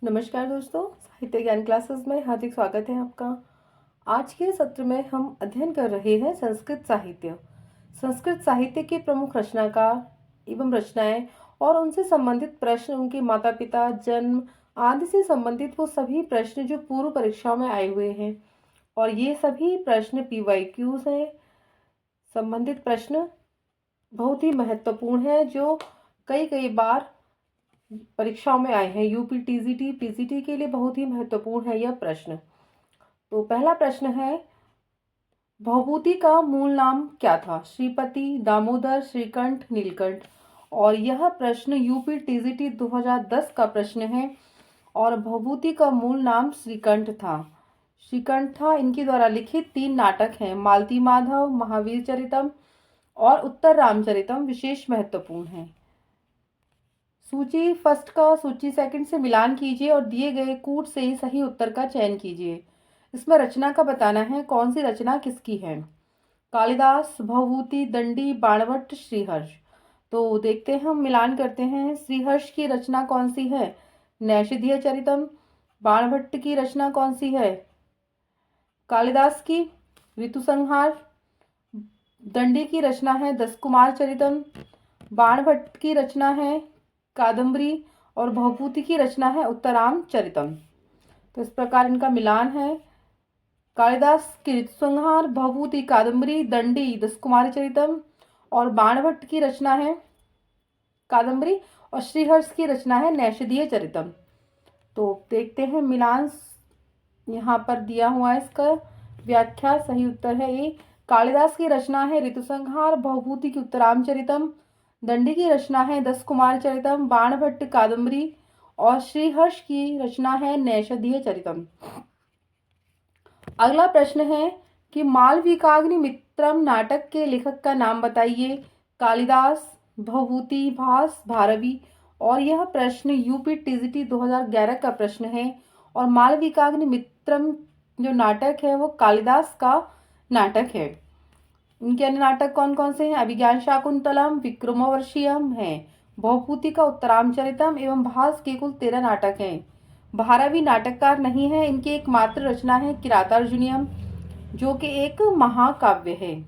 नमस्कार दोस्तों, साहित्य ज्ञान क्लासेस में हार्दिक स्वागत है आपका। आज के सत्र में हम अध्ययन कर रहे हैं संस्कृत साहित्य। संस्कृत साहित्य के प्रमुख रचनाकार एवं रचनाएं और उनसे संबंधित प्रश्न, उनके माता पिता, जन्म आदि से संबंधित वो सभी प्रश्न जो पूर्व परीक्षाओं में आए हुए हैं। और ये सभी प्रश्न PYQs हैं। संबंधित प्रश्न बहुत ही महत्वपूर्ण है जो कई कई बार परीक्षाओं में आए हैं। यूपी टीजीटी पीजीटी के लिए बहुत ही महत्वपूर्ण है यह प्रश्न। तो पहला प्रश्न है, भवभूति का मूल नाम क्या था? श्रीपति, दामोदर, श्रीकंठ, नीलकंठ। और यह प्रश्न यूपी टीजीटी 2010 का प्रश्न है। और भवभूति का मूल नाम श्रीकंठ था। श्रीकंठ था। इनके द्वारा लिखित 3 नाटक हैं, मालती माधव, महावीर चरितम और उत्तर रामचरितम विशेष महत्वपूर्ण है। सूची फर्स्ट का सूची सेकंड से मिलान कीजिए और दिए गए कूट से ही सही उत्तर का चयन कीजिए। इसमें रचना का बताना है कौन सी रचना किसकी है। कालिदास, भवभूति, दंडी, बाणभट्ट, श्रीहर्ष। तो देखते हैं, हम मिलान करते हैं। श्रीहर्ष की रचना कौन सी है? नैषधीय चरितम। बाणभट्ट की रचना कौन सी है? कालिदास की ऋतुसंहार। दंडी की रचना है दस कुमार चरितम। बाणभट्ट की रचना है कादम्बरी और भवभूति की रचना है उत्तराम चरितम। तो इस प्रकार इनका मिलान है। कालिदास की ऋतुसंहार, भवभूति कादम्बरी, दंडी दस कुमार चरितम और बाणभट्ट की रचना है कादम्बरी और श्रीहर्ष की रचना है नैषधीय चरितम। तो देखते हैं मिलान यहाँ पर दिया हुआ है। इसका व्याख्या सही उत्तर है ए। कालिदास की रचना है ऋतुसंहार, भवभूति की उत्तरामचरितम, दंडी की रचना है दस कुमार चरितम, बाणभट्ट कादम्बरी और श्रीहर्ष की रचना है नैषधीय चरितम। अगला प्रश्न है कि मालविकाग्निमित्रम नाटक के लेखक का नाम बताइए। कालिदास, भवभूति, भास, भारवी। और यह प्रश्न यूपी टीजीटी 2011 का प्रश्न है। और मालविकाग्निमित्रम जो नाटक है वो कालिदास का नाटक है। इनके अन्य नाटक कौन कौन से हैं? अभिज्ञान शाकुंतलम, विक्रमोर्वशीयम है, भवभूति का उत्तरामचरितम एवं भास के कुल 13 नाटक हैं। भारवी नाटककार नहीं है। इनकी एकमात्र रचना है किरातार्जुनीयम जो कि एक महाकाव्य है।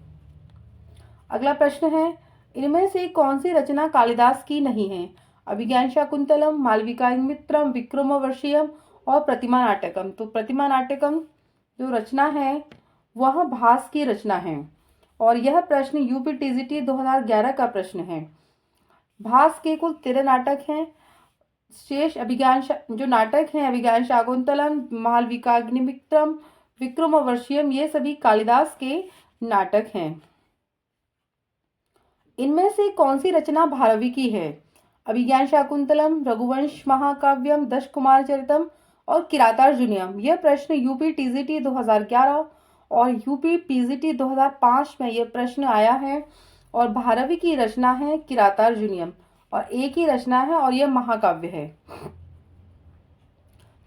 अगला प्रश्न है, इनमें से कौन सी रचना कालिदास की नहीं है? अभिज्ञान शाकुंतलम, मालविकाग्निमित्रम, विक्रमोर्वशीयम और प्रतिमा नाटकम। तो प्रतिमा नाटकम जो रचना है वह भास की रचना है। और यह प्रश्न यूपी टीजीटी 2011 का प्रश्न है। भास के कुल 13 नाटक हैं। शेष अभिज्ञान जो नाटक हैं, अभिज्ञान शाकुंतलम, मालविकाग्निमित्रम, विक्रमोर्वशीयम, ये सभी कालिदास के नाटक हैं। इनमें से कौन सी रचना भारवी की है? अभिज्ञान शाकुंतलम, रघुवंश महाकाव्यम, दश कुमार चरितम और किरातार्जुनीयम। यह प्रश्न यूपी टीजीटी 2011 और यूपी पीजीटी 2005 में यह प्रश्न आया है। और भारवी की रचना है किरातार्जुनीयम और एक ही रचना है और यह महाकाव्य है।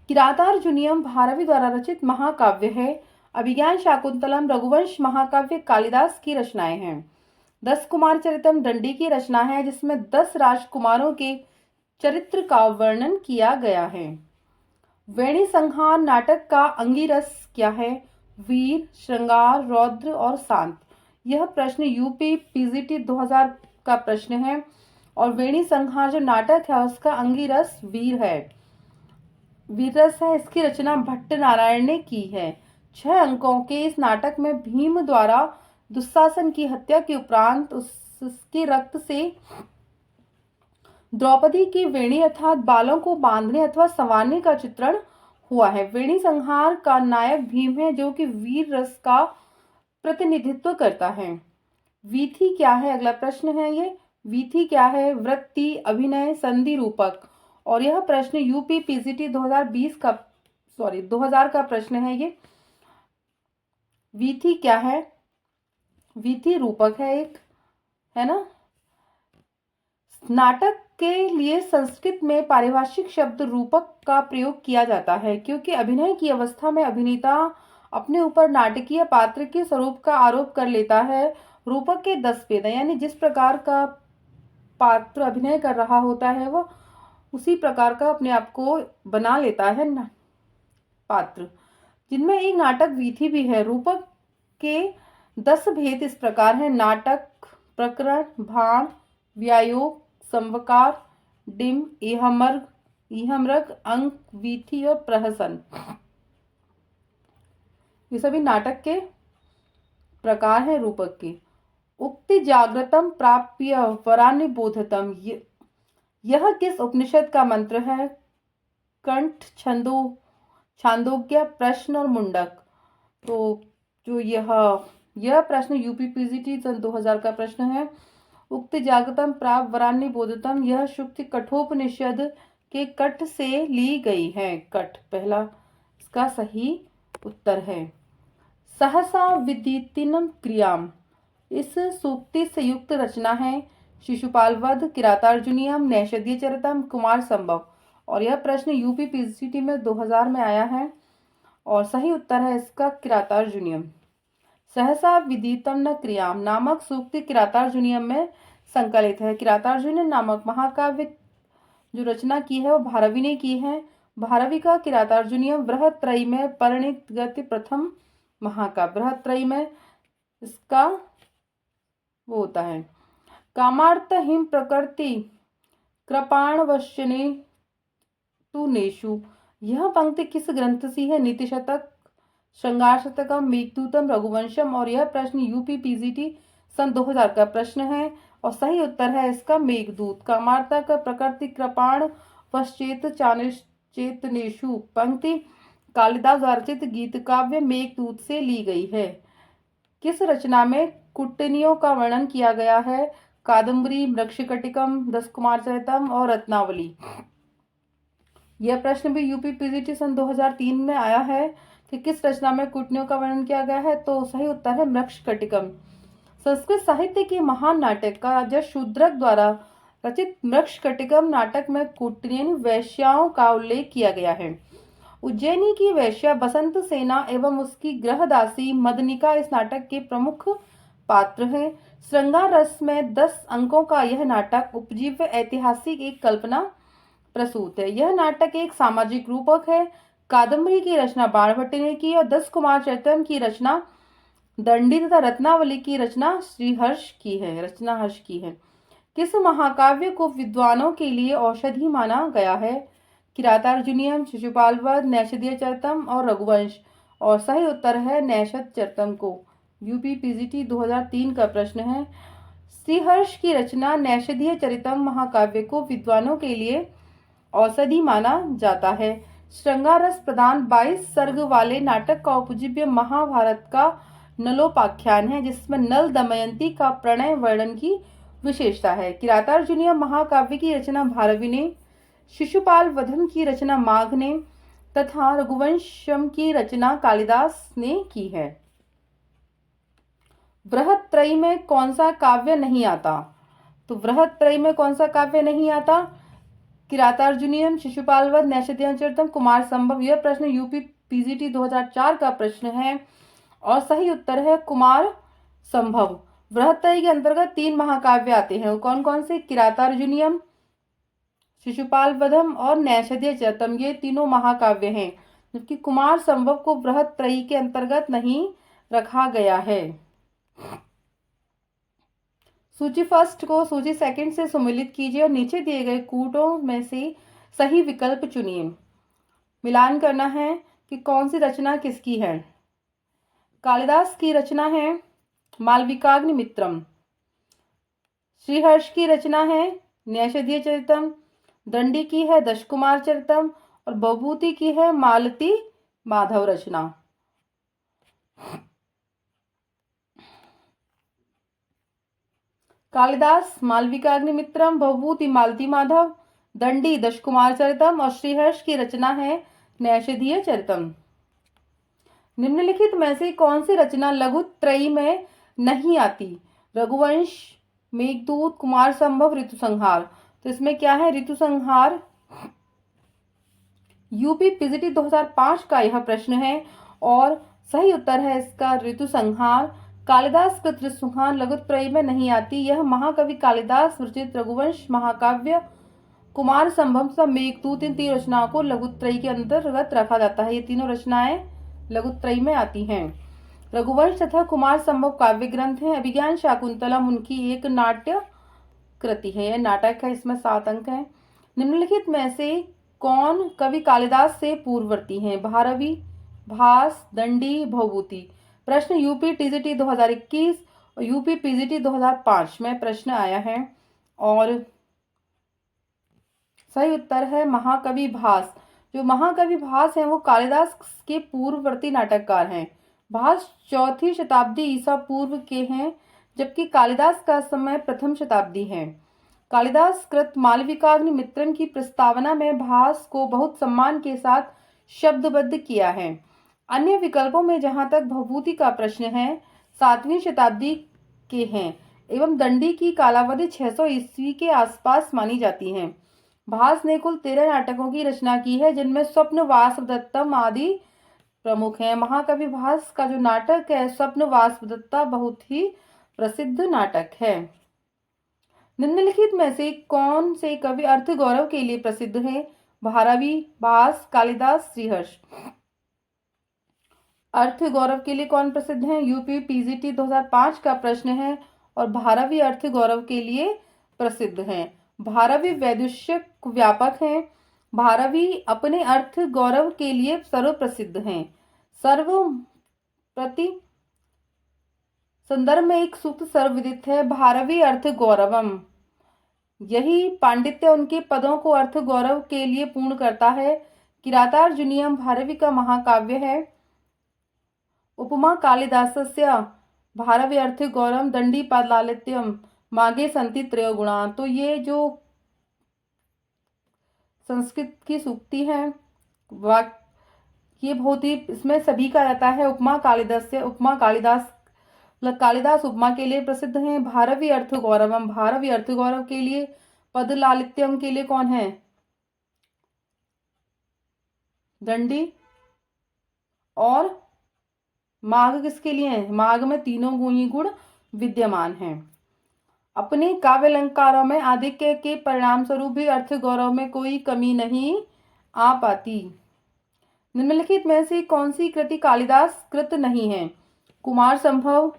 किरातार्जुनीयम भारवी द्वारा रचित महाकाव्य है। अभिज्ञान शाकुंतलम, रघुवंश महाकाव्य कालिदास की रचनाएं हैं। दस कुमार चरितम दंडी की रचना है जिसमें 10 राजकुमारों के चरित्र का वर्णन किया गया है। वेणी संहार नाटक का अंगिरस क्या है? वीर, श्रृंगार, रौद्र और शांत। यह प्रश्न यूपी पीजीटी 2000 का प्रश्न है। और वेणी संहार जो नाटक है उसका अंगिरस वीर है, वीररस है। इसकी रचना भट्ट नारायण ने की है। 6 अंकों के इस नाटक में भीम द्वारा दुशासन की हत्या के उपरांत उसके रक्त से द्रौपदी की वेणी अर्थात बालों को बांधने अथवा संवारने का चित्रण हुआ है। वेणी संहार का नायक भीम है जो कि वीर रस का प्रतिनिधित्व करता है। वीथी क्या है? अगला प्रश्न है ये। वीथी क्या है? वृत्ति, अभिनय, संधि, रूपक। और यह प्रश्न यूपी पीजीटी 2000 का प्रश्न है ये। वीथी क्या है? वीथी रूपक है एक, है ना। नाटक के लिए संस्कृत में पारिभाषिक शब्द रूपक का प्रयोग किया जाता है क्योंकि अभिनय की अवस्था में अभिनेता अपने ऊपर नाटकीय पात्र के स्वरूप का आरोप कर लेता है। रूपक के 10 भेद, यानी जिस प्रकार का पात्र अभिनय कर रहा होता है वह उसी प्रकार का अपने आप को बना लेता है ना पात्र, जिनमें एक नाटक वीथी भी है। रूपक के 10 भेद इस प्रकार हैं: नाटक, प्रकरण, भाण, व्यायोग, संवकार, डिम, इहमर्ग, अंक, वीथी और प्रहसन। ये सभी नाटक के प्रकार हैं रूपक के। उक्ति जागृतम प्राप्य वरानिबोधतम, यह किस उपनिषद का मंत्र है? कंठ, छांदोग्य, प्रश्न और मुंडक। तो जो यह प्रश्न यूपीपीजीटी सन 2000 का प्रश्न है। उक्ति जागृतम प्राप्त वरानिबोधतम, यह शुक्ति कठोपनिषद के कठ से ली गई है। कठ पहला इसका सही उत्तर है। सहसा विदितिनम क्रियाम, इस सूक्ति से युक्त रचना है शिशुपाल वध, किरातार्जुनीयम, नैषधीय चरितम, कुमार संभव। और यह प्रश्न यूपीपीसीटी में 2000 में आया है और सही उत्तर है इसका किरातार्जुनीयम। सहसा विदितम न क्रियाम नामक सूक्ति किरातार्जुनीयम में संकलित है। किरातार्जुनीयम नामक महाकाव्य जो रचना की है वो भारवी ने की है। भारवी का किरातार्जुनीयम बृहत्त्रयी में परिणित गति प्रथम महाकाव्य। बृहत्त्रयी में इसका वो होता है। कामार्थ हिम प्रकृति कृपाणवश्यने तु नेशु, यह पंक्ति किस ग्रंथ सी है? नीति शतक, श्रृंगार शतकम, मेघदूतम, रघुवंशम। और यह प्रश्न यूपीपीजीटी सन 2000 का प्रश्न है और सही उत्तर है इसका मेघदूत। कामार्ता का प्रकृति कृपाण वश्चेत चेतनेशु पंक्ति कालिदास रचित गीत काव्य मेघदूत से ली गई है। किस रचना में कुट्टनियों का वर्णन किया गया है? कादम्बरी, मृक्षकटिकम, दशकुमार चरितम और रत्नावली। यह प्रश्न भी यूपीपीजीटी सन 2003 में आया है कि किस रचना में कुटनियों का वर्णन किया गया है? तो सही उत्तर है मृक्षकटिकम। संस्कृत साहित्य की महान नाटककार राजा शूद्रक द्वारा रचित मृक्षकटिकम नाटक में कुटनियन वैश्याओं का उल्लेख किया गया है। उज्जैनी की वैश्या बसंत सेना एवं उसकी गृहदासी मदनिका इस नाटक के प्रमुख पात्र हैं। श्रृंगार रस में 10 अंकों का यह नाटक उपजीव्य ऐतिहासिक एक कल्पना प्रसूत है। यह नाटक एक सामाजिक रूपक है। कादम्बरी की रचना बाणभट्ट ने की और दशकुमार चरितम की रचना दंडी तथा रत्नावली की रचना श्रीहर्ष की है। किस महाकाव्य को विद्वानों के लिए औषधि माना गया है? किरातार्जुनीयम, शिशुपाल वध, नैषधीय चरितम और रघुवंश। और सही उत्तर है नैषध चरितम को। यूपीपीजीटी 2003 का प्रश्न है। श्रीहर्ष की रचना नैषधीय चरितम महाकाव्य को विद्वानों के लिए औषधि माना जाता है। श्रृंगार रस प्रधान 22 सर्ग वाले नाटक का उपजीव्य महाभारत का नलोपाख्यान है, जिसमें नल दमयंती का प्रणय वर्णन की विशेषता है। किरातार्जुनीयम महाकाव्य की रचना भारवी ने, शिशुपाल वधम की रचना माघ ने तथा रघुवंशम की रचना कालिदास ने की है। बृहत्त्रयी में कौन सा काव्य नहीं आता? तो बृहत्त्रयी में कौन सा काव्य नहीं आता? किरातार्जुनीयम, शिशुपाल वध, नैषधीय चरितम, कुमार संभव। यह प्रश्न यूपीपीजीटी 2004 का प्रश्न है और सही उत्तर है कुमार संभव। बृहत्त्रयी के अंतर्गत 3 महाकाव्य आते हैं। कौन कौन से? किरातार्जुनीयम, शिशुपाल वधम और नैषधीय चरितम, ये तीनों महाकाव्य हैं, जबकि कुमार संभव को बृहत्त्रयी के अंतर्गत नहीं रखा गया है। सूची फर्स्ट को सूची सेकंड से सुमेलित कीजिए और नीचे दिए गए कूटों में से सही विकल्प चुनिए। मिलान करना है कि कौन सी रचना किसकी है। कालिदास की रचना है मालविकाग्निमित्रम, श्रीहर्ष की रचना है नैषधीय चरितम, दंडी की है दशकुमार चरितम और बभूति की है मालती माधव रचना। कालिदास मालविकाग्निमित्रम, बभूति मालती माधव, दंडी दशकुमार चरितम और श्रीहर्ष की रचना है नैषधीय चरितम। निम्नलिखित में से कौन सी रचना लघुत्रयी में नहीं आती? रघुवंश, मेघदूत, कुमार संभव, ऋतुसंहार। तो इसमें क्या है? ऋतुसंहार। यूपीपीजीटी 2005 का यह प्रश्न है और सही उत्तर है इसका ऋतुसंहार। कालिदास कृत ऋतुसंहार लघुत्रयी में नहीं आती। यह महाकवि कालिदास रचित रघुवंश महाकाव्य कुमार संभव तथा मेघदूत इन तीन रचनाओं को लघुत्रयी के अंतर्गत रखा जाता है। ये तीनों रचनाएं लघुत्रयी में आती हैं। रघुवंश तथा कुमार संभव काव्य ग्रंथ हैं। अभिज्ञान शाकुंतलम उनकी एक नाट्य कृति है, यह नाटक है, इसमें 7 अंक हैं। निम्नलिखित में से कौन कवि कालिदास से पूर्ववर्ती हैं? भारवी, भास, दंडी, भवभूति। प्रश्न यूपी टीजीटी 2021 और यूपी पीजीटी 2005 में प्रश्न आया है और सही उत्तर है महाकवि भास। जो महाकवि भास हैं वो कालिदास के पूर्ववर्ती नाटककार हैं। भास 4वीं शताब्दी ईसा पूर्व के हैं, जबकि कालिदास का समय 1वीं शताब्दी है। कालिदास कृत मालविकाग्निमित्रम की प्रस्तावना में भास को बहुत सम्मान के साथ शब्दबद्ध किया है। अन्य विकल्पों में जहां तक भवभूति का प्रश्न है 7वीं शताब्दी के हैं एवं दंडी की कालावधि 600 ईस्वी के आसपास मानी जाती है। भास ने कुल 13 नाटकों की रचना की है, जिनमें स्वप्न वासवदत्तम आदि प्रमुख हैं। महाकवि भास का जो नाटक है स्वप्न वासवदत्ता बहुत ही प्रसिद्ध नाटक है। निम्नलिखित में से कौन से कवि अर्थ गौरव के लिए प्रसिद्ध है? भारवी, भास, कालिदास, श्रीहर्ष। अर्थ गौरव के लिए कौन प्रसिद्ध है? यूपी पीजीटी 2005 का प्रश्न है और भारवी अर्थ गौरव के लिए प्रसिद्ध हैं। भारवी वैदुष्यक व्यापक हैं। भारवी अपने अर्थ गौरव के लिए सर्व प्रसिद्ध हैं। सर्व प्रति संदर्भ में एक सूक्त सर्वविदित है, भारवी अर्थ गौरवम। यही पांडित्य उनके पदों को अर्थ गौरव के लिए पूर्ण करता है। किरातार्जुनीयम भारवी का महाकाव्य है। उपमा कालिदासस्य भारवी अर्थ गौरव दंडी पादलालित्यम मागे संति त्रयो गुणा। तो ये जो संस्कृत की सूक्ति है ये बहुत ही इसमें सभी का रहता है। उपमा कालिदास्य, उपमा कालिदास उपमा के लिए प्रसिद्ध हैं। भारवी अर्थ गौरवम, भारवी अर्थ गौरव के लिए। पद लालित्यम के लिए कौन है? दंडी। और माघ किसके लिए है? माघ में तीनों गुण विद्यमान हैं। अपने काव्य अलंकारों में आधिक्य के परिणाम स्वरूप भी अर्थ गौरव में कोई कमी नहीं आ पाती। निम्नलिखित में से कौन सी कृति कालिदास कृत नहीं है? कुमार संभव,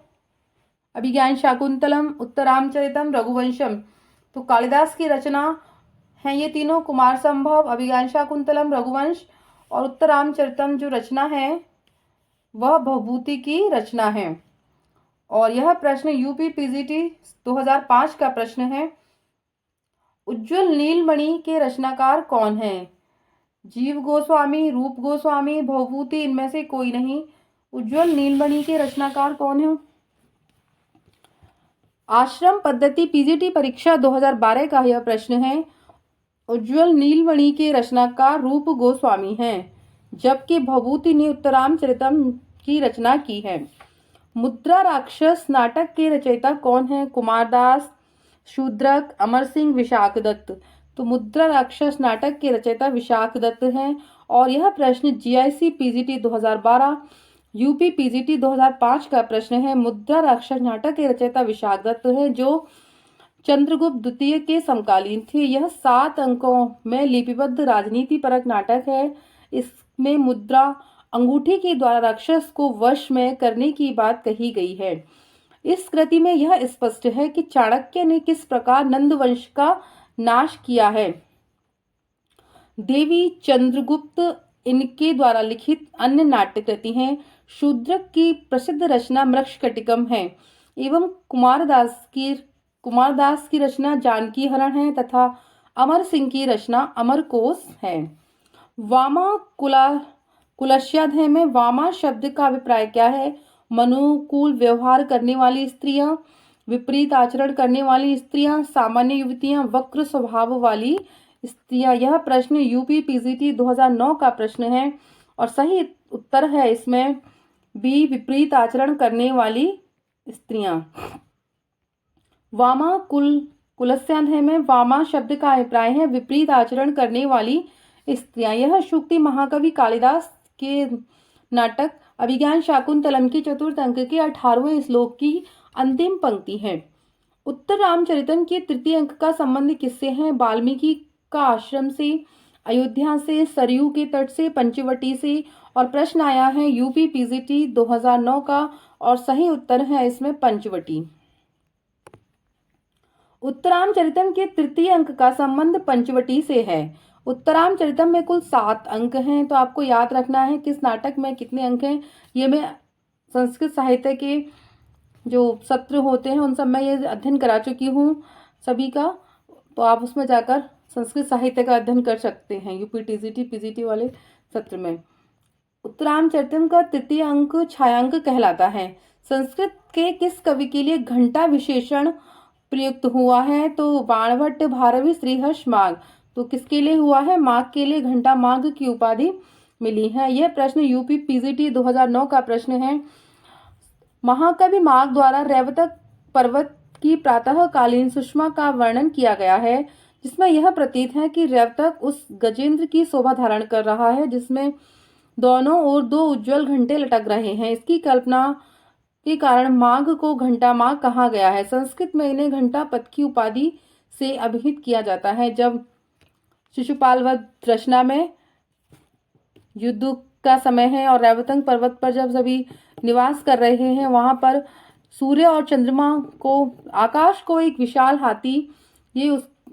अभिज्ञान शाकुंतलम, उत्तरामचरितम, रघुवंशम। तो कालिदास की रचना है ये तीनों, कुमार संभव, अभिज्ञान शाकुंतलम, रघुवंश और उत्तरामचरितम जो रचना है वह भवभूति की रचना है। और यह प्रश्न यूपी पीजीटी 2005 का प्रश्न है। उज्ज्वल नीलमणि के रचनाकार कौन है? जीव गोस्वामी, रूप गोस्वामी, भवभूति, इनमें से कोई नहीं। उज्ज्वल नीलमणि के रचनाकार कौन है? आश्रम पद्धति पीजीटी परीक्षा 2012 का यह प्रश्न है। उज्ज्वल नीलमणि के रचनाकार रूप गोस्वामी हैं, जबकि भवभूति ने उत्तरामचरितम की रचना की है। मुद्रा राक्षस नाटक के रचयिता कौन है? कुमारदास, शूद्रक, अमर सिंह, विशाख दत्त। तो मुद्रा राक्षस नाटक के रचयिता विशाख दत्त हैं। और यह प्रश्न जीआईसी पीजीटी 2012, यूपी पीजीटी 2005 का प्रश्न है। मुद्रा राक्षस नाटक के रचयिता विशाख दत्त हैं, जो चंद्रगुप्त द्वितीय के समकालीन थे। यह 7 अंकों में लिपिबद्ध राजनीति परक नाटक है। इसमें मुद्रा अंगूठी के द्वारा राक्षस को वश में करने की बात कही गई है। इस कृति में यह स्पष्ट है कि चाणक्य ने किस प्रकार नंद वंश का नाश किया है। देवी चंद्रगुप्त इनके द्वारा लिखित अन्य नाट्य कृति हैं। शूद्रक की प्रसिद्ध रचना मृक्षकटिकम है एवं कुमारदास की रचना जानकी हरण है तथा अमर सिंह की रचना अमरकोश है। वामा कुलस्याध्याय में वामा शब्द का अभिप्राय क्या है? मनुकूल व्यवहार करने वाली स्त्रियां, विपरीत आचरण करने वाली स्त्रियां, सामान्य युवतियां, वक्र स्वभाव वाली स्त्रियां। यह प्रश्न यूपी पीजीटी 2009 का प्रश्न है और सही उत्तर है इसमें बी, विपरीत आचरण करने वाली स्त्रियां। वामा कुलस्याध्याय में वामा शब्द का अभिप्राय है विपरीत आचरण करने वाली स्त्रियां। यह सूक्ति महाकवि कालिदास के नाटक अभिज्ञान शाकुंतलम की चतुर्थ अंक के 18वें श्लोक की अंतिम पंक्ति है। उत्तर रामचरितम के तृतीय अंक का संबंध किससे है? वाल्मीकि का आश्रम से, अयोध्या से, सरयू के तट से, पंचवटी से। और प्रश्न आया है यूपी पीजीटी 2009 का और सही उत्तर है इसमें पंचवटी। उत्तरामचरितम के तृतीय अंक का संबंध पंचवटी से है। उत्तरामचरितम में कुल 7 अंक हैं, तो आपको याद रखना है किस नाटक में कितने अंक हैं। ये मैं संस्कृत साहित्य के जो सत्र होते हैं उन सब में ये अध्ययन करा चुकी हूँ सभी का, तो आप उसमें जाकर संस्कृत साहित्य का अध्ययन कर सकते हैं यूपी टीजीटी पीजीटी वाले सत्र में। उत्तरामचरितम का तृतीय अंक छायांक कहलाता है। संस्कृत के किस कवि के लिए घंटा विशेषण प्रयुक्त हुआ है? तो बाणभट्ट, भारवी, श्रीहर्ष, माघ। तो किसके लिए हुआ है? माघ के लिए घंटा माघ की उपाधि मिली है। यह प्रश्न यूपी पीजीटी 2009 का प्रश्न है। महाकवि माघ द्वारा रैवतक पर्वत की प्रातःकालीन सुषमा का वर्णन किया गया है, जिसमें यह प्रतीत है कि रैवतक उस गजेंद्र की शोभा धारण कर रहा है जिसमें दोनों ओर 2 उज्ज्वल घंटे लटक रहे हैं। इसकी कल्पना के कारण माघ को घंटा माघ कहा गया है। संस्कृत में इन्हें घंटा पथ की उपाधि से अभिहित किया जाता है। जब शिशुपाल वध रचना में युद्ध का समय है और रैवतंग पर्वत पर जब सभी निवास कर रहे हैं, वहां पर सूर्य और चंद्रमा को, आकाश को एक विशाल हाथी, ये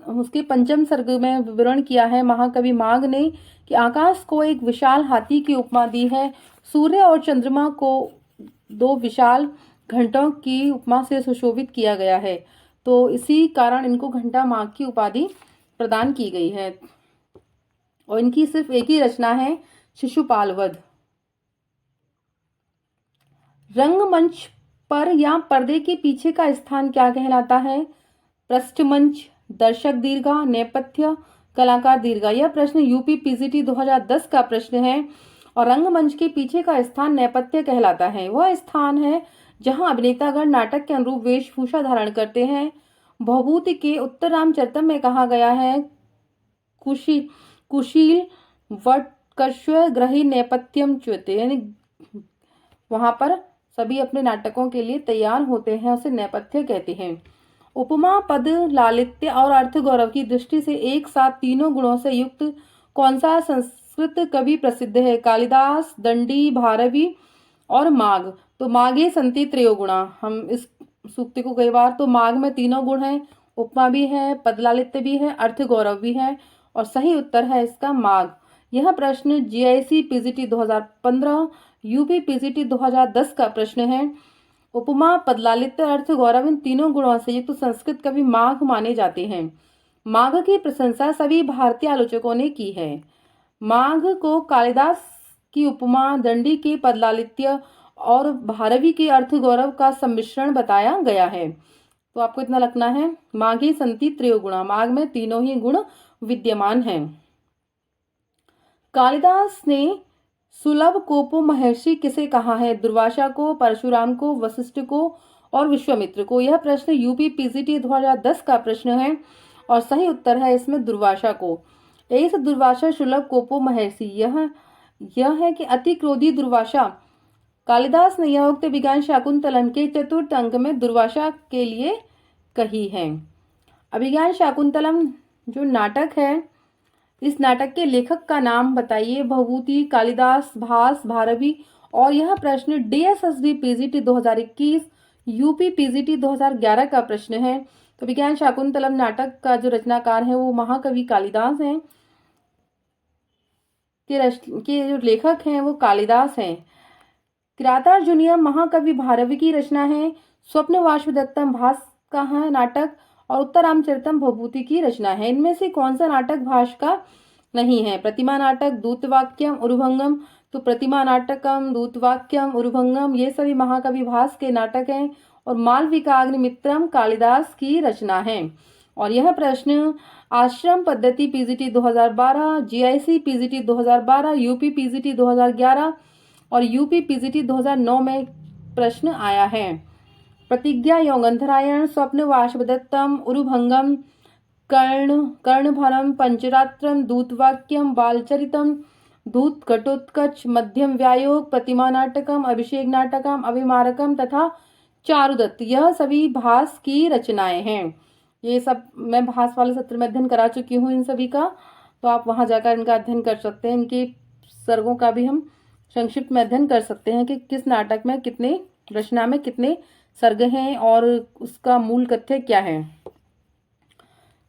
उसके पंचम सर्ग में विवरण किया है महाकवि माघ ने कि आकाश को एक विशाल हाथी की उपमा दी है। सूर्य और चंद्रमा को 2 विशाल घंटों की उपमा से सुशोभित किया गया है, तो इसी कारण इनको घंटा माघ की उपाधि प्रदान की गई है। और इनकी सिर्फ एक ही रचना है, शिशुपाल वध। रंगमंच पर या पर्दे के पीछे का स्थान क्या कहलाता है? पृष्ठमंच, दर्शक दीर्घा, नेपथ्य, कलाकार दीर्घा। यह प्रश्न यूपी पीजीटी 2010 का प्रश्न है। और रंगमंच के पीछे का स्थान नेपथ्य कहलाता है। वह स्थान है जहां अभिनेतागण नाटक के अनुरूप वेशभूषा धारण करते हैं। भवभूति के उत्तरामचरितम में कहा गया है कुशील वटकश्व ग्रही नेपथ्यम च्युते, यानी वहां पर सभी अपने नाटकों के लिए तैयार होते हैं, उसे नेपथ्य कहते हैं। उपमा, पद, लालित्य और अर्थ गौरव की दृष्टि से एक साथ तीनों गुणों से युक्त कौन सा संस्कृत कवि प्रसिद्ध है? कालिदास, दंडी, भारवी और माघ। तो माघे संति त्रयोगुणा। हम इस सूक्ति को कई बार, तो माघ में तीनों गुण हैं, उपमा भी है, पदलालित्य भी है, अर्थ गौरव भी है, और सही उत्तर है इसका माघ। यह प्रश्न जीआईसी पीजीटी 2015, यूपी पीजीटी 2010 का प्रश्न है। उपमा, पदलालित्य, अर्थ गौरव, इन तीनों गुणों से युक्त संस्कृत कवि माघ माने जाते हैं। माघ की प्रशंसा सभी भारतीय आलोचकों ने की है। माघ को कालिदास की उपमा, दंडी के पदलालित्य और भारवी के अर्थ गौरव का सम्मिश्रण बताया गया है। तो आपको इतना लगना है, माघे संति त्रयोगुणा, माघ में तीनों ही गुण विद्यमान हैं। कालिदास ने सुलभ कोपो महर्षि किसे कहा है? दुर्वासा को, परशुराम को, वशिष्ठ को और विश्वामित्र को। यह प्रश्न यूपी पीजीटी 2010 का प्रश्न है और सही उत्तर है इसमें दुर्वासा को। एस दुर्वासा सुलभ कोपो महर्षि, यह है कि अति क्रोधी दुर्वासा। कालिदास ने यह उक्त विज्ञान शाकुंतलम के 4th अंक में दुर्वासा के लिए कही है। अभिज्ञान शाकुंतलम जो नाटक है, इस नाटक के लेखक का नाम बताइए? भवभूति, कालिदास, भास, भारवी। और यह प्रश्न डीएसएसबी पीजीटी 2021, यूपी पीजीटी 2011 का प्रश्न है। तो विज्ञान शाकुंतलम नाटक का जो रचनाकार है वो महाकवि कालिदास हैं, के जो लेखक हैं वो कालिदास हैं। किरातार्जुनीयम महाकवि भारवी की रचना है। स्वप्नवासवदत्तम भास का है नाटक, और उत्तरामचरितम भवभूति की रचना है। इनमें से कौन सा नाटक भास का नहीं है? प्रतिमा नाटक, दूतवाक्यम, उरुभंगम। तो प्रतिमा नाटकम, दूतवाक्यम, उरुभंगम ये सभी महाकवि भास के नाटक हैं, और मालविकाग्निमित्रम कालिदास की रचना है। और यह प्रश्न आश्रम पद्धति PGT 2012, GIC PGT 2012, UP PGT 2011 और यूपी पीजीटी 2009 में प्रश्न आया है। प्रतिज्ञा, यौगंधरायण, स्वप्न वासवदत्तम, उरुभंगम, कर्णभरम, पंचरात्रम, दूतवाक्यम, बालचरितम, दूत घटोत्कच, मध्यम व्यायोग, प्रतिमा नाटकम, अभिषेक नाटकम, अभिमारकम तथा चारुदत्त, यह सभी भास की रचनाएं हैं। ये सब मैं भास वाले सत्र में अध्ययन करा चुकी हूँ इन सभी का, तो आप वहाँ जाकर इनका अध्ययन कर सकते हैं। इनके सर्गों का भी हम संक्षिप्त में अध्ययन कर सकते हैं कि किस नाटक में कितने, रचना में कितने सर्ग हैं और उसका मूल कथ्य क्या है।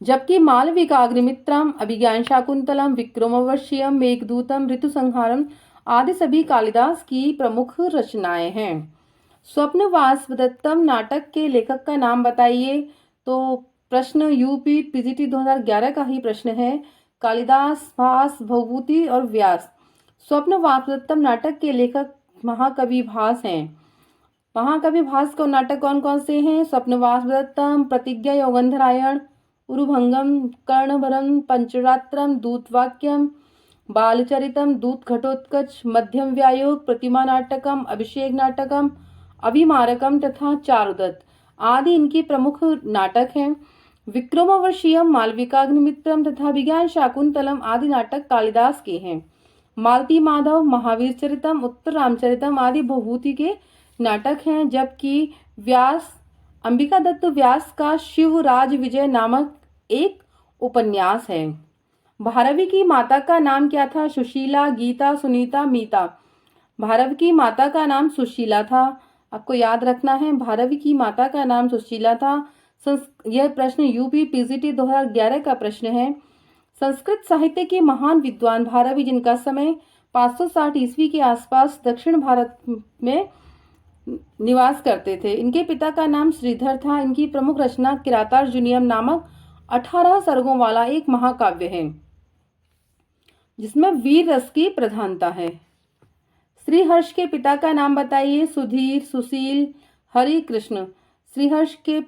जबकि मालविकाग्निमित्रम, अभिज्ञान शाकुंतलम, विक्रमोर्वशीयम, मेघदूतम, ऋतुसंहारम आदि सभी कालिदास की प्रमुख रचनाएं हैं। स्वप्न वासवदत्तम नाटक के लेखक का नाम बताइए। तो प्रश्न यूपी पीजीटी 2011 का ही प्रश्न है। कालिदास, भास, भवभूति और व्यास। स्वप्न वासवदत्तम नाटक के लेखक महाकवि भास हैं। महाकवि भास को नाटक कौन कौन से हैं? स्वप्न वासवदत्तम, प्रतिज्ञा यौगंधरायण, उरुभंगम, कर्णभरम, पंचरात्रम, दूतवाक्यम, बालचरितम, दूत घटोत्कच, मध्यम व्यायोग, प्रतिमा नाटकम, अभिषेक नाटकम, अभिमारकम तथा चारुदत्त आदि इनकी प्रमुख नाटक हैं। विक्रमोर्वशीयम, मालविकाग्निमित्रम तथा अभिज्ञान शाकुंतलम आदि नाटक कालिदास के हैं। मालती माधव, महावीर चरितम, उत्तर रामचरितम आदि भवभूति के नाटक हैं। जबकि व्यास, अंबिका दत्त व्यास का शिवराज विजय नामक एक उपन्यास है। भारवी की माता का नाम क्या था? सुशीला, गीता, सुनीता, मीता। भारवी की माता का नाम सुशीला था, आपको याद रखना है, भारवी की माता का नाम सुशीला था। यह प्रश्न यूपी पीजीटी 2011 का प्रश्न है। संस्कृत साहित्य के महान विद्वान भारवी, जिनका समय 560 ईस्वी के आसपास दक्षिण भारत में निवास करते थे। इनके पिता का नाम श्रीधर था। इनकी प्रमुख रचना किरातार्जुनीयम नामक 18 सर्गों वाला एक महाकाव्य है, जिसमें वीर रस की प्रधानता है। श्रीहर्ष के पिता का नाम बताइए। सुधीर, सुशील, हरि कृष्ण। श्रीहर्ष के,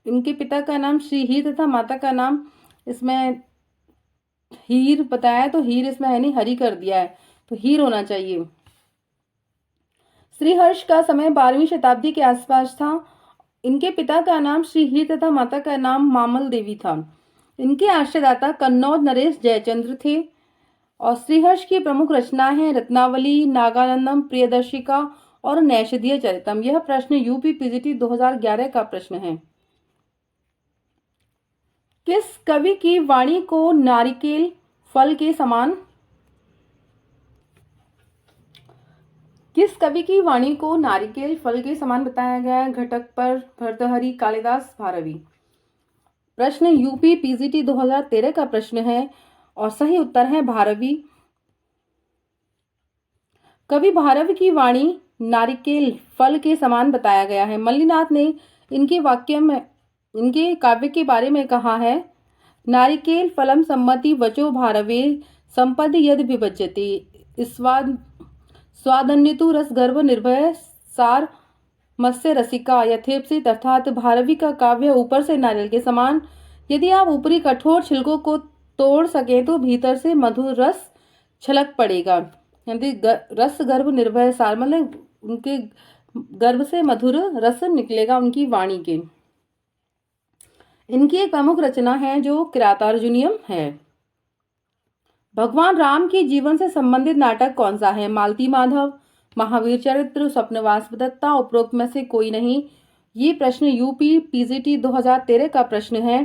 इनके पिता का नाम श्रीहीर तथा माता का नाम, इसमें हीर बताया तो हीर इसमें है नहीं, हरि कर दिया है, तो हीर होना चाहिए। श्रीहर्ष का समय 12वीं शताब्दी के आसपास था। इनके पिता का नाम श्रीहीर तथा माता का नाम मामल देवी था। इनके आश्रयदाता कन्नौज नरेश जयचंद्र थे। और श्रीहर्ष की प्रमुख रचनाएं हैं रत्नावली, नागानंदम, प्रियदर्शिका और नैषधीय चरितम। यह प्रश्न यूपी पीजीटी 2011 का प्रश्न है। किस कवि की वाणी को नारिकेल फल के समान, किस कवि की वाणी को नारिकेल फल के समान बताया गया है? घटकपर, भर्तृहरि, कालिदास, भारवी। प्रश्न यूपी पीजीटी 2013 का प्रश्न है और सही उत्तर है भारवी। कवि भारवी की वाणी नारिकेल फल के समान बताया गया है। मल्लिनाथ ने इनके वाक्य में, इनके काव्य के बारे में कहा है, नारिकेल फलम सम्मति वचो भारवे संपद यद विभज्यते स्वादन्यतु रस गर्भ निर्भय सार मत्स्य रसिका यथेप्सित। अर्थात भारवी का काव्य ऊपर से नारियल के समान, यदि आप ऊपरी कठोर छिलकों को तोड़ सके तो भीतर से मधुर रस छलक पड़ेगा। यदि रस गर्भ निर्भय सार मतलब उनके गर्भ से मधुर रस निकलेगा उनकी वाणी के। इनकी एक प्रमुख रचना है जो किरातार्जुनीयम है। भगवान राम के जीवन से संबंधित नाटक कौन सा है? मालती माधव, महावीर चरित्र, स्वप्न वासवदत्ता, उपरोक्त में से कोई नहीं। ये प्रश्न यूपी पीजीटी 2013 का प्रश्न है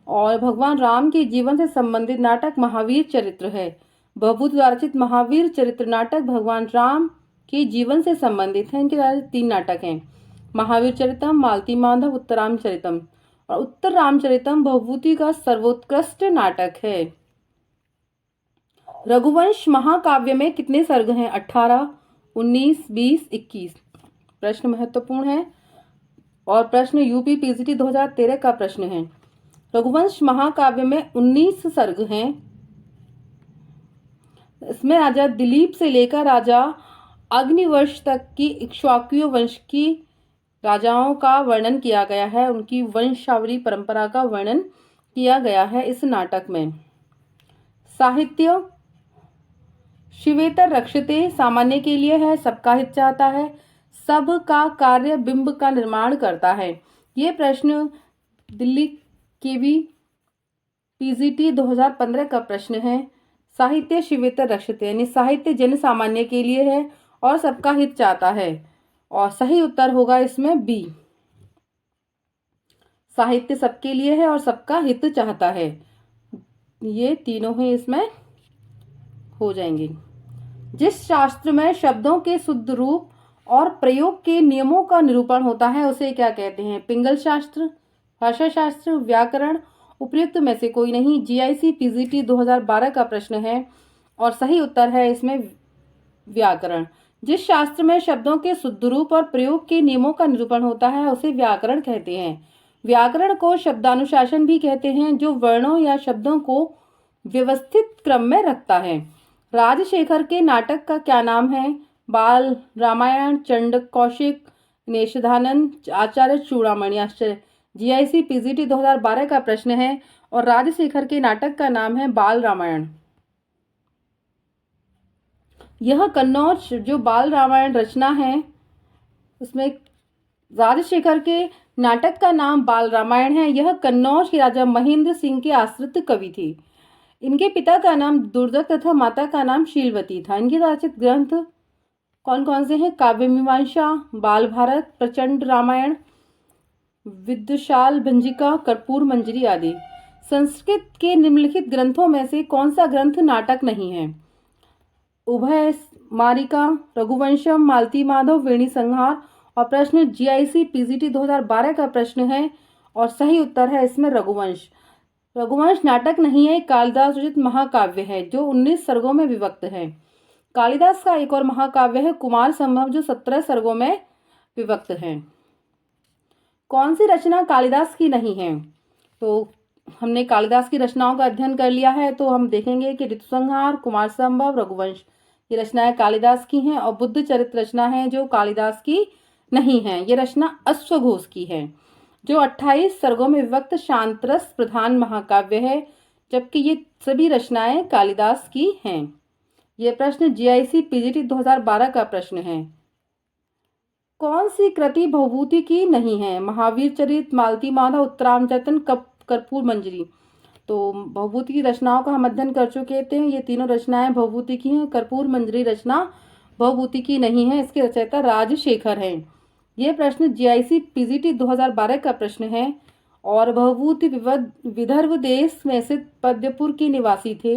और भगवान राम के जीवन से संबंधित नाटक महावीर चरित्र है। भवभूति द्वारा रचित महावीर चरित्र नाटक भगवान राम के जीवन से संबंधित है। इनके द्वारा 3 नाटक हैं, महावीर चरितम, मालती माधव, उत्तर रामचरितम। और उत्तर रामचरितम भवभूति का सर्वोत्कृष्ट नाटक है। रघुवंश महाकाव्य में कितने सर्ग हैं? 18, 19, 20, 21। प्रश्न महत्वपूर्ण है और प्रश्न यूपी पीजीटी 2013 का प्रश्न है। रघुवंश महाकाव्य में 19 सर्ग हैं। इसमें राजा दिलीप से लेकर राजा अग्निवर्ष तक की इक्ष्वाकुय वंश की राजाओं का वर्णन किया गया है, उनकी वंशावली परंपरा का वर्णन किया गया है इस नाटक में। साहित्य शिवेतर रक्षते सामान्य के लिए है, सबका हित चाहता है, सब का कार्य बिंब का निर्माण करता है। ये प्रश्न दिल्ली केवी पीजीटी 2015 का प्रश्न है। साहित्य शिवेतर रक्षते यानी साहित्य जन सामान्य के लिए है और सबका हित चाहता है और सही उत्तर होगा इसमें बी। साहित्य सबके लिए है और सबका हित चाहता है। ये तीनों ही इसमें हो जाएंगे। जिस शास्त्र में शब्दों के शुद्ध रूप और प्रयोग के नियमों का निरूपण होता है उसे क्या कहते हैं? पिंगल शास्त्र, भाषा शास्त्र, व्याकरण, उपयुक्त में से कोई नहीं। जीआईसी पीजीटी 2012 का प्रश्न है और सही उत्तर है इसमें व्याकरण। जिस शास्त्र में शब्दों के शुद्ध रूप और प्रयोग के नियमों का निरूपण होता है उसे व्याकरण कहते हैं। व्याकरण को शब्दानुशासन भी कहते हैं, जो वर्णों या शब्दों को व्यवस्थित क्रम में रखता है। राजशेखर के नाटक का क्या नाम है? बाल रामायण, चंड कौशिक, नेषधानंद, आचार्य चूड़ामणि। आश्चर्य। जीआईसी पीजीटी 2012 का प्रश्न है और राजशेखर के नाटक का नाम है बाल रामायण। यह कन्नौज जो बाल रामायण रचना है उसमें राजशेखर के नाटक का नाम बाल रामायण है। यह कन्नौज के राजा महेंद्र सिंह के आश्रित कवि थे। इनके पिता का नाम दुर्जक तथा माता का नाम शीलवती था। इनके रचित ग्रंथ कौन कौन से हैं? काव्य मीमांसा, बाल भारत, प्रचंड रामायण, विद्वशाल भंजिका, कर्पूर मंजरी आदि। संस्कृत के निम्नलिखित ग्रंथों में से कौन सा ग्रंथ नाटक नहीं है? उभय मारिका, रघुवंशम, मालती माधव, वेणी संहार। और प्रश्न जीआईसी पीजीटी 2012 का प्रश्न है और सही उत्तर है इसमें रघुवंश। रघुवंश नाटक नहीं है, कालिदास रचित महाकाव्य है जो 19 सर्गों में विभक्त है। कालिदास का एक और महाकाव्य है कुमार संभव जो 17 सर्गों में विभक्त है। कौन सी रचना कालिदास की नहीं है? तो हमने कालिदास की रचनाओं का अध्ययन कर लिया है, तो हम देखेंगे कि ऋतुसंहार, कुमार संभव, रघुवंश ये रचनाएं कालिदास की हैं और बुद्ध चरित्र रचना है जो कालिदास की नहीं है। ये रचना अश्वघोष की है जो 28 सर्गों में विभक्त शांतरस प्रधान महाकाव्य है, जबकि ये सभी रचनाएं कालिदास की हैं। ये प्रश्न जीआईसी पीजीटी 2012 का प्रश्न है। कौन सी कृति भवभूति की नहीं है? महावीर चरित, मालती माधव, उत्तरामचरितम, कर्पूर मंजरी। तो भवभूति की रचनाओं का हम अध्ययन कर चुके थे। ये तीनों रचनाएं भवभूति की हैं। कर्पूर मंजरी रचना भवभूति की नहीं है, इसके रचयिता राजशेखर हैं। ये प्रश्न जीआईसी पीजीटी 2012 का प्रश्न है और भवभूति विदर्भ देश में स्थित पद्यपुर के निवासी थे।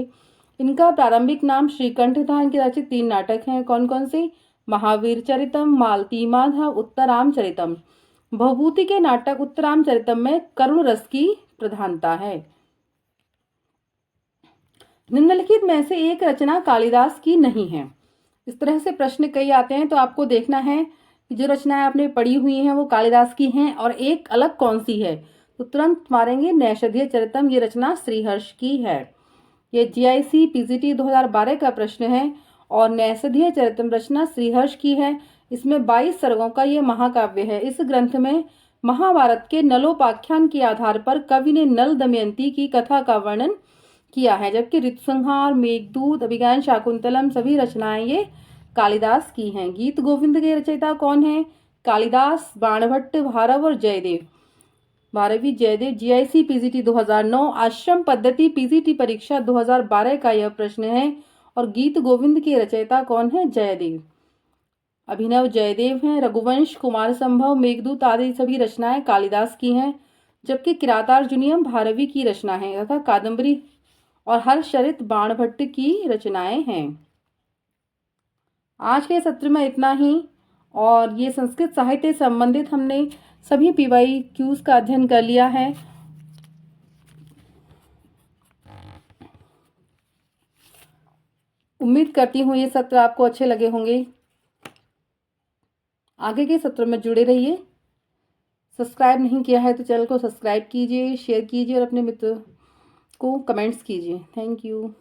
इनका प्रारंभिक नाम श्रीकंठ था। इनके रचित 3 नाटक हैं। कौन कौन से? महावीर चरितम, मालती माधव, उत्तरामचरितम। भवभूति के नाटक उत्तरामचरितम में करुण रस की प्रधानता है। निम्नलिखित में से एक रचना कालिदास की नहीं है। इस तरह से प्रश्न कई आते हैं, तो आपको देखना है कि जो रचनाएं आपने पढ़ी हुई हैं वो कालिदास की हैं और एक अलग कौन सी है। तो तुरंत मारेंगे नैषधीय चरितम, ये रचना श्रीहर्ष की है। ये जीआईसी पीजीटी 2012 का प्रश्न है और नैषधीय चरितम रचना श्रीहर्ष की है। इसमें 22 सर्गों का ये महाकाव्य है। इस ग्रंथ में महाभारत के नलोपाख्यान के आधार पर कवि ने नल दमयंती की कथा का वर्णन किया है, जबकि ऋतुसंहार, मेघदूत, अभिज्ञान शाकुंतलम सभी रचनाएं ये कालिदास की हैं। गीत गोविंद के रचयिता कौन है? कालिदास, बाणभट्ट, भारव और जयदेव। भारवी जयदेव। जीआईसी पीजीटी 2009, आश्रम पद्धति पीजीटी परीक्षा 2012 का यह प्रश्न है और गीत गोविंद के रचयिता कौन है? जयदेव, अभिनव जयदेव हैं। रघुवंश, कुमार संभव, मेघदूत आदि सभी रचनाएं कालिदास की हैं, जबकि किरातार्जुनीयम भारवी की रचना है तथा कादम्बरी और हर्षचरित बाणभट्ट की रचनाएं हैं। आज के सत्र में इतना ही और ये संस्कृत साहित्य संबंधित हमने सभी पीवाई क्यूज का अध्ययन कर लिया है। उम्मीद करती हूँ ये सत्र आपको अच्छे लगे होंगे। आगे के सत्र में जुड़े रहिए। सब्सक्राइब नहीं किया है तो चैनल को सब्सक्राइब कीजिए, शेयर कीजिए और अपने मित्र को कमेंट्स कीजिए। Thank you.